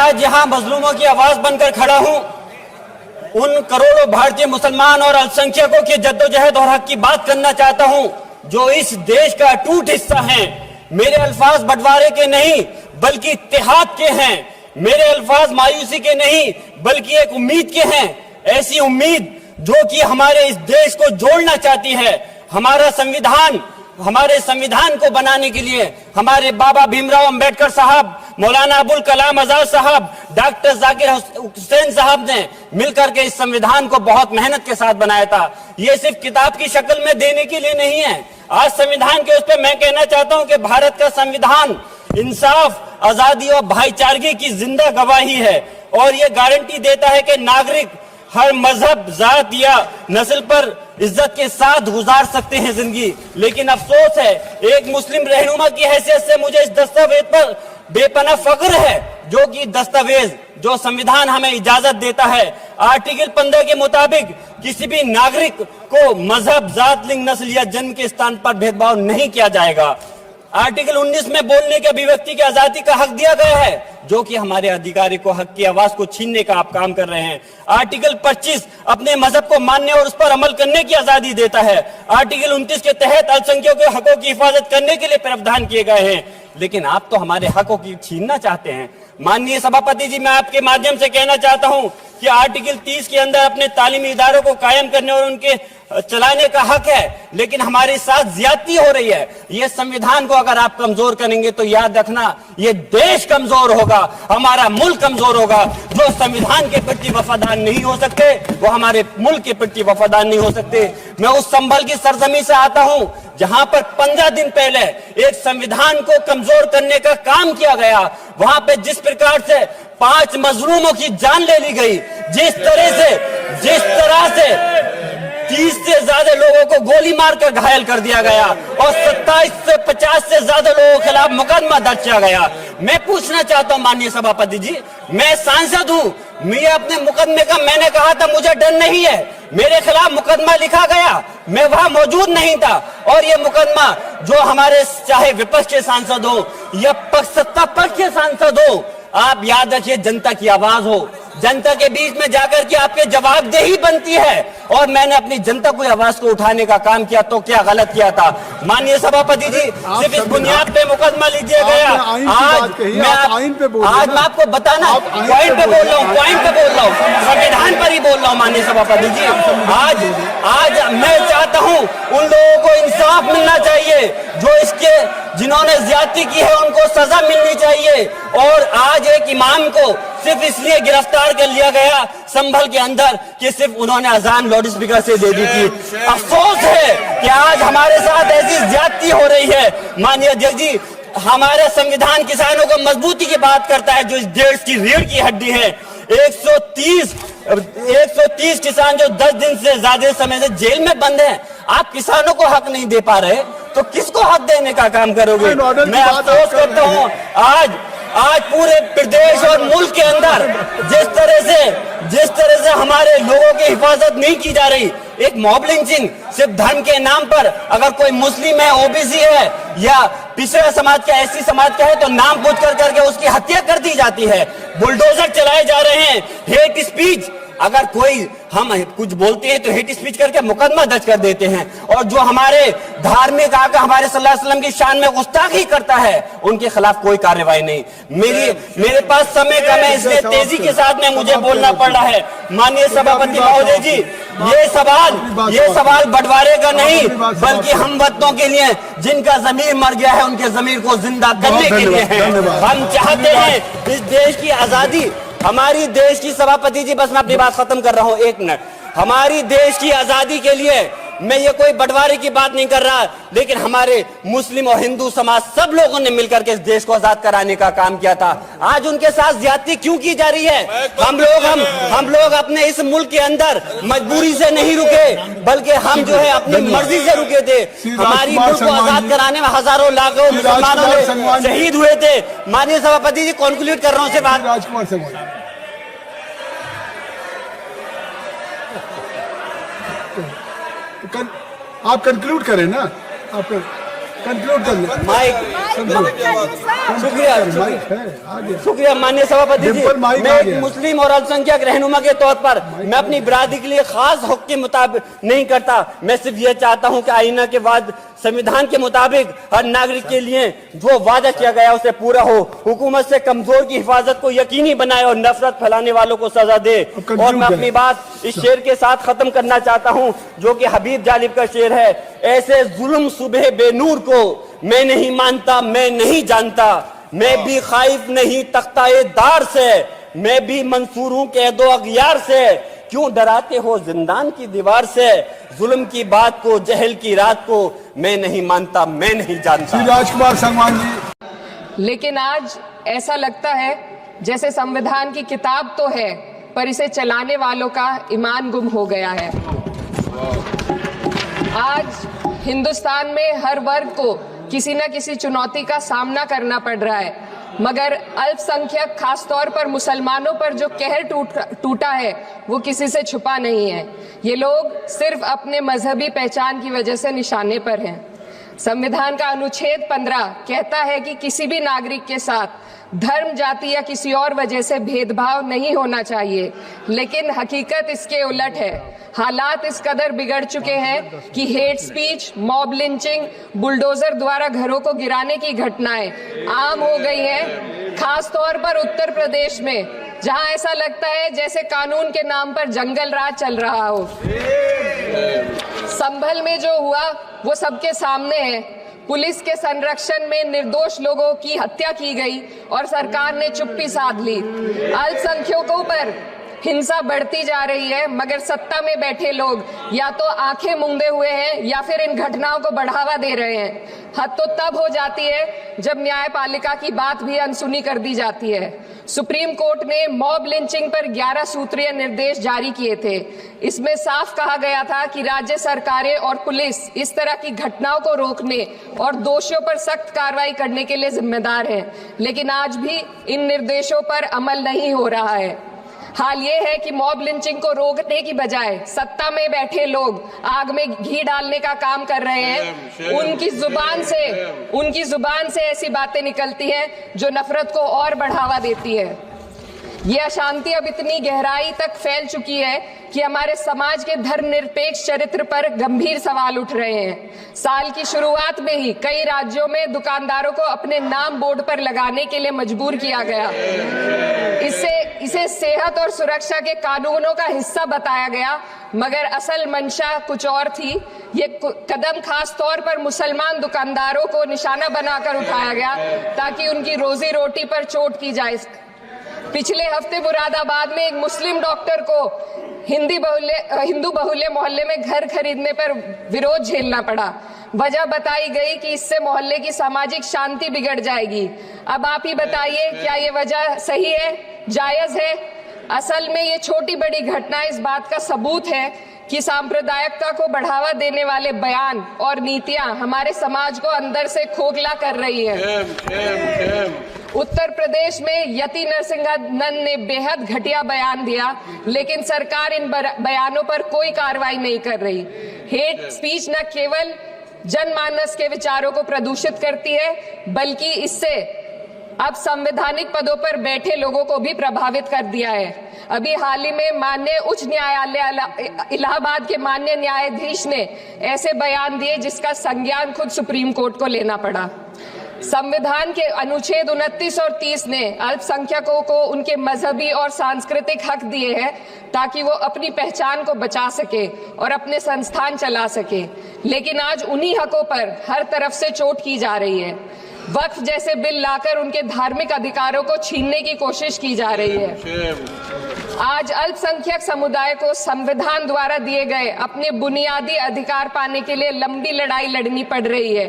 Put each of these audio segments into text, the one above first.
आज यहाँ मजलूमों की आवाज बनकर खड़ा हूँ। उन करोड़ों भारतीय मुसलमान और अल्पसंख्यकों की जद्दोजहद और हक की बात करना चाहता हूँ जो इस देश का अटूट हिस्सा हैं। मेरे अल्फाज बंटवारे के नहीं बल्कि इत्तेहाद के हैं। मेरे अल्फाज मायूसी के नहीं बल्कि एक उम्मीद के हैं। ऐसी उम्मीद जो कि हमारे इस देश को जोड़ना चाहती है। हमारे संविधान को बनाने के लिए हमारे बाबा भीमराव अंबेडकर साहब, मौलाना अबुल कलाम आजाद साहब, डॉक्टर जाकिर हुसैन साहब ने मिलकर के इस संविधान को बहुत मेहनत के साथ बनाया था। ये सिर्फ किताब की शक्ल में देने के लिए नहीं है। आज संविधान के उस पर मैं कहना चाहता हूं कि भारत का संविधान इंसाफ, आजादी और भाईचारगी की जिंदा गवाही है और ये गारंटी देता है कि नागरिक हर मजहब, जात या नस्ल पर इज्जत के साथ गुजार सकते हैं जिंदगी। लेकिन अफसोस है, एक मुस्लिम रहनुमा की हैसियत से मुझे इस दस्तावेज पर बेपनाह फख्र है जो कि दस्तावेज जो संविधान हमें इजाजत देता है। आर्टिकल 15 के मुताबिक किसी भी नागरिक को मजहब, जात, लिंग, नस्ल या जन्म के स्थान पर भेदभाव नहीं किया जाएगा। आर्टिकल 19 में बोलने के अभिव्यक्ति की आजादी का हक दिया गया है जो कि हमारे अधिकारी को हक की आवाज को छीनने का आप काम कर रहे हैं। आर्टिकल 25 अपने मजहब को मानने और उस पर अमल करने की आजादी देता है। आर्टिकल 29 के तहत अल्पसंख्यकों के हकों की हिफाजत करने के लिए प्रावधान किए गए हैं। लेकिन आप तो हमारे हकों की छीनना चाहते हैं। माननीय सभापति जी, मैं आपके माध्यम से कहना चाहता हूं कि आर्टिकल 30 के अंदर अपने तालीमी इदारों को कायम करने और उनके चलाने का हक है, लेकिन हमारे साथ ज्यादती हो रही है। ये संविधान को अगर आप कमजोर करेंगे तो याद रखना ये देश कमजोर होगा, हमारा मुल्क कमजोर होगा। जो संविधान के प्रति वफादार नहीं हो सकते वो हमारे मुल्क के प्रति वफादार नहीं हो सकते। मैं उस संभल की सरजमी से आता हूं जहां पर 15 दिन पहले एक संविधान को कमजोर करने का काम किया गया। वहां पे जिस प्रकार से 5 मजलूमों की जान ले ली गई, जिस तरह से 30 से ज्यादा लोगों को गोली मारकर घायल कर दिया गया और 27 से 50 से ज्यादा लोगों के खिलाफ मुकदमा दर्ज किया गया। मैं पूछना चाहता हूं माननीय सभापति जी, मैं सांसद हूं, मैं अपने मुकदमे का मैंने कहा था मुझे डर नहीं है। मेरे खिलाफ मुकदमा लिखा गया, मैं वहां मौजूद नहीं था और ये मुकदमा जो हमारे चाहे विपक्ष के सांसद हो या सत्ता पक्ष के सांसद हो, आप याद रखिए जनता की आवाज हो, जनता के बीच में जाकर के आपके जवाबदेही बनती है। और मैंने अपनी जनता की आवाज को उठाने का काम किया तो क्या गलत किया था? माननीय सभापति जी, सिर्फ इस बुनियाद पे मुकदमा लीजिए गया। आज मैं आपको बताना पॉइंट पे बोल रहा हूँ, संविधान पर ही बोल रहा हूँ माननीय सभापति जी। आज मैं चाहता हूँ उन लोगों को इंसाफ मिलना चाहिए जिन्होंने ज्यादती की है, उनको सजा मिलनी चाहिए। और आज एक इमाम को सिर्फ इसलिए गिरफ्तार कर लिया गया संभल के अंदर कि सिर्फ उन्होंने अजान लाउड स्पीकर से दे दी थी। अफसोस है कि आज हमारे साथ ऐसी ज्यादती हो रही है। माननीय अध्यक्ष जी, हमारे संविधान किसानों को मजबूती की बात करता है जो इस देश की रीढ़ की हड्डी है। 130 किसान जो 10 दिन से ज्यादा समय से जेल में बंद हैं, आप किसानों को हक नहीं दे पा रहे तो किसको हक देने का काम करोगे? मैं अफसोस करता हूँ आज पूरे प्रदेश और मुल्क के अंदर जिस तरह से हमारे लोगों की हिफाजत नहीं की जा रही। एक मॉब लिंचिंग सिर्फ धर्म के नाम पर, अगर कोई मुस्लिम है, ओबीसी है या पिछड़ा समाज का, एससी समाज का है तो नाम पूछ करके उसकी हत्या कर दी जाती है। बुलडोजर चलाए जा रहे हैं। हेट स्पीच, अगर कोई हम कुछ बोलते हैं तो हेट स्पीच करके मुकदमा दर्ज कर देते हैं। और जो हमारे धार्मिक आका हमारे सल्लल्लाहु अलैहि वसल्लम की शान में गुस्ताखी करता है उनके खिलाफ कोई कार्रवाई नहीं। मेरे पास समय कम है इसलिए तेजी के साथ में मुझे बोलना पड़ रहा है। माननीय सभापति महोदय जी, ये सवाल बंटवारे का नहीं बल्कि हम वतनों के लिए जिनका जमीर मर गया है उनके जमीर को जिंदा करने के लिए है। हम चाहते हैं इस देश की आजादी, हमारी देश की सभापति जी, बस मैं अपनी बात खत्म कर रहा हूं, 1 मिनट। हमारी देश की आजादी के लिए मैं ये कोई बंटवारे की बात नहीं कर रहा, लेकिन हमारे मुस्लिम और हिंदू समाज सब लोगों ने मिलकर के इस देश को आजाद कराने का काम किया था। आज उनके साथ ज्यादती क्यों की जा रही है? हम लोग अपने इस मुल्क के अंदर मजबूरी से नहीं रुके बल्कि हम जो है अपनी मर्जी से रुके थे। हमारी मुल्क को आजाद कराने में हजारों लाखों मुसलमानों ने शहीद हुए थे। माननीय सभापति जी, कॉन्क्लूड कर रहा हूँ सिर्फ राजकुमार से आप कंक्लूड करें ना, आप कंक्लूड कर लें। शुक्रिया माननीय सभापति जी। मैं एक मुस्लिम और अल्पसंख्यक रहनुमा के तौर पर मैं अपनी बिरादरी के लिए खास हक के मुताबिक नहीं करता। मैं सिर्फ ये चाहता हूं कि आईना के बाद संविधान के मुताबिक हर नागरिक के लिए जो वादा किया गया उसे पूरा हो, हुकूमत से कमजोर की हिफाजत को यकीनी बनाए और नफरत फैलाने वालों को सजा दे। और मैं अपनी बात इस शेर के साथ खत्म करना चाहता हूं जो कि हबीब जालिब का शेर है। ऐसे जुल्म सुबह बेनूर को मैं नहीं मानता, मैं नहीं जानता, मैं भी खाइफ नहीं तख्ताए दार से, मैं भी मंसूर हूं कैदो अगयार से, क्यों डराते हो जिंदान की दीवार से, जुल्म की बात को जहल की रात को मैं नहीं मानता, मैं नहीं जानता। राजकुमार संगवान जी। लेकिन आज ऐसा लगता है जैसे संविधान की किताब तो है पर इसे चलाने वालों का ईमान गुम हो गया है। आज हिंदुस्तान में हर वर्ग को किसी न किसी चुनौती का सामना करना पड़ रहा है, मगर अल्पसंख्यक खासतौर पर मुसलमानों पर जो कहर टूटा है वो किसी से छुपा नहीं है। ये लोग सिर्फ अपने मजहबी पहचान की वजह से निशाने पर हैं। संविधान का अनुच्छेद 15 कहता है कि किसी भी नागरिक के साथ धर्म, जाति या किसी और वजह से भेदभाव नहीं होना चाहिए, लेकिन हकीकत इसके उलट है। हालात इस कदर बिगड़ चुके हैं कि hate speech, mob lynching, bulldozer द्वारा घरों को गिराने की घटनाएं आम हो गई हैं, खास तौर पर उत्तर प्रदेश में, जहां ऐसा लगता है जैसे कानून के नाम पर जंगल राज चल रहा हो। संभल में जो हुआ वो सबके सामने है। पुलिस के संरक्षण में निर्दोष लोगों की हत्या की गई और सरकार ने चुप्पी साध ली। अल्पसंख्यकों पर हिंसा बढ़ती जा रही है, मगर सत्ता में बैठे लोग या तो आंखें मूंदे हुए हैं या फिर इन घटनाओं को बढ़ावा दे रहे हैं। हद तो तब हो जाती है जब न्यायपालिका की बात भी अनसुनी कर दी जाती है। सुप्रीम कोर्ट ने मॉब लिंचिंग पर 11 सूत्रीय निर्देश जारी किए थे। इसमें साफ कहा गया था कि राज्य सरकारें और पुलिस इस तरह की घटनाओं को रोकने और दोषियों पर सख्त कार्रवाई करने के लिए जिम्मेदार है, लेकिन आज भी इन निर्देशों पर अमल नहीं हो रहा है। हाल ये है कि मॉब लिंचिंग को रोकने की बजाय सत्ता में बैठे लोग आग में घी डालने का काम कर रहे हैं। उनकी जुबान से ऐसी बातें निकलती हैं जो नफरत को और बढ़ावा देती है। ये अशांति अब इतनी गहराई तक फैल चुकी है कि हमारे समाज के धर्मनिरपेक्ष चरित्र पर गंभीर सवाल उठ रहे हैं। साल की शुरुआत में ही कई राज्यों में दुकानदारों को अपने नाम बोर्ड पर लगाने के लिए मजबूर किया गया। इसे सेहत और सुरक्षा के कानूनों का हिस्सा बताया गया, मगर असल मंशा कुछ और थी। ये कदम खास तौर पर मुसलमान दुकानदारों को निशाना बनाकर उठाया गया ताकि उनकी रोजी रोटी पर चोट की जाए। पिछले हफ्ते मुरादाबाद में एक मुस्लिम डॉक्टर को हिंदू बहुल्य मोहल्ले में घर खरीदने पर विरोध झेलना पड़ा। वजह बताई गई कि इससे मोहल्ले की सामाजिक शांति बिगड़ जाएगी। अब आप ही बताइए, क्या ये वजह सही है, जायज है? असल में ये छोटी बड़ी घटना इस बात का सबूत है कि सांप्रदायिकता को बढ़ावा देने वाले बयान और नीतियां हमारे समाज को अंदर से खोखला कर रही है। उत्तर प्रदेश में यति नरसिंहन ने बेहद घटिया बयान दिया, लेकिन सरकार इन बयानों पर कोई कार्रवाई नहीं कर रही। हेट स्पीच न केवल जनमानस के विचारों को प्रदूषित करती है, बल्कि इससे अब संवैधानिक पदों पर बैठे लोगों को भी प्रभावित कर दिया है। अभी हाल ही में माननीय उच्च न्यायालय इलाहाबाद के माननीय न्यायाधीश ने ऐसे बयान दिए जिसका संज्ञान खुद सुप्रीम कोर्ट को लेना पड़ा। संविधान के अनुच्छेद 29 और 30 ने अल्पसंख्यकों को उनके मजहबी और सांस्कृतिक हक दिए हैं ताकि वो अपनी पहचान को बचा सके और अपने संस्थान चला सके, लेकिन आज उन्हीं हकों पर हर तरफ से चोट की जा रही है। वक्फ जैसे बिल लाकर उनके धार्मिक अधिकारों को छीनने की कोशिश की जा रही है। आज अल्पसंख्यक समुदाय को संविधान द्वारा दिए गए अपने बुनियादी अधिकार पाने के लिए लंबी लड़ाई लड़नी पड़ रही है।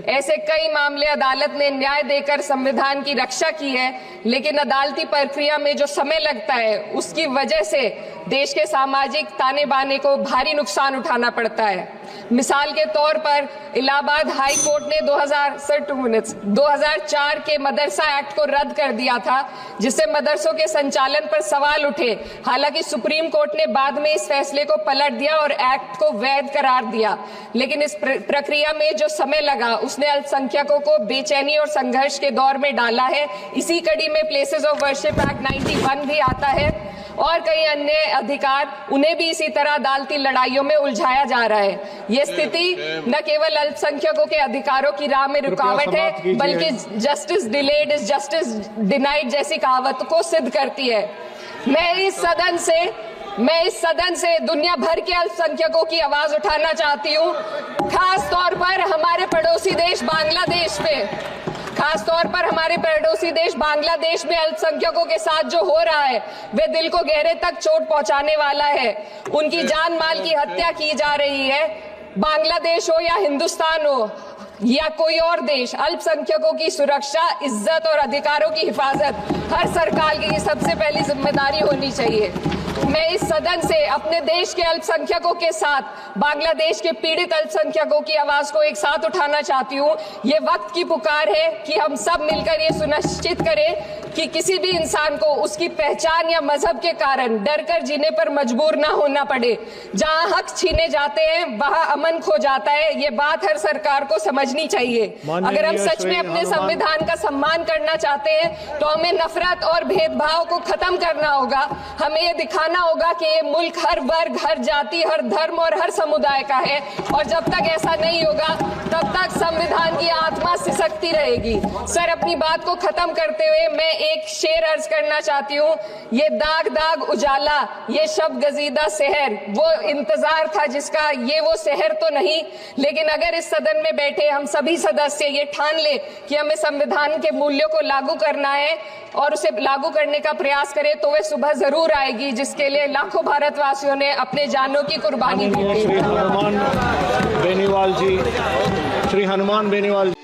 ऐसे कई मामले अदालत ने न्याय देकर संविधान की रक्षा की है, लेकिन अदालती प्रक्रिया में जो समय लगता है उसकी वजह से देश के सामाजिक ताने बाने को भारी नुकसान उठाना पड़ता है। मिसाल के तौर पर इलाहाबाद हाई कोर्ट ने 2004 के मदरसा एक्ट को रद्द कर दिया था, जिससे मदरसों के संचालन पर सवाल उठे थे। हालांकि सुप्रीम कोर्ट ने बाद में इस फैसले को पलट दिया और एक्ट को वैध करार दिया, लेकिन इस प्रक्रिया में जो समय लगा उसने अल्पसंख्यकों को बेचैनी और संघर्ष के दौर में डाला है। इसी कड़ी में प्लेसेस ऑफ वर्शिप एक्ट 91 भी आता है और कई अन्य अधिकार, उन्हें भी इसी तरह अदालती लड़ाइयों में उलझाया जा रहा है। ये स्थिति न केवल अल्पसंख्यकों के अधिकारों की राह में रुकावट है, बल्कि justice delayed is justice denied जैसी कहावत को सिद्ध करती है। मैं इस सदन से दुनिया भर के अल्पसंख्यकों की आवाज उठाना चाहती हूँ, खास तौर पर हमारे पड़ोसी देश बांग्लादेश में अल्पसंख्यकों के साथ जो हो रहा है वे दिल को गहरे तक चोट पहुंचाने वाला है। उनकी जान माल की हत्या की जा रही है। बांग्लादेश हो या हिंदुस्तान हो या कोई और देश, अल्पसंख्यकों की सुरक्षा, इज्जत और अधिकारों की हिफाजत हर सरकार की सबसे पहली जिम्मेदारी होनी चाहिए। मैं इस सदन से अपने देश के अल्पसंख्यकों के साथ बांग्लादेश के पीड़ित अल्पसंख्यकों की आवाज को एक साथ उठाना चाहती हूँ। ये वक्त की पुकार है कि हम सब मिलकर ये सुनिश्चित करें कि किसी भी इंसान को उसकी पहचान या मजहब के कारण डर कर जीने पर मजबूर ना होना पड़े। जहाँ हक छीने जाते हैं वहाँ अमन खो जाता है। ये बात हर सरकार को समझनी चाहिए। अगर हम सच में अपने संविधान का सम्मान करना चाहते हैं तो हमें नफरत और भेदभाव को खत्म करना होगा। हमें ये दिखाना होगा कि ये मुल्क हर वर्ग, हर जाति, हर धर्म और हर समुदाय का है, और जब तक ऐसा नहीं होगा तब तक संविधान की आत्मा सिसकती रहेगी। सर, अपनी बात को खत्म करते हुए मैं एक शेर अर्ज करना चाहती हूँ। ये दाग दाग उजाला, ये शब गजीदा शहर, वो इंतजार था जिसका ये वो शहर तो नहीं। लेकिन अगर इस सदन में बैठे हम सभी सदस्य ये ठान ले कि हमें संविधान के मूल्यों को लागू करना है और उसे लागू करने का प्रयास करें, तो वह सुबह जरूर आएगी जिसके लिए लाखों भारतवासियों ने अपने जानों की कुर्बानी दी थी। श्री हनुमान बेनीवाल जी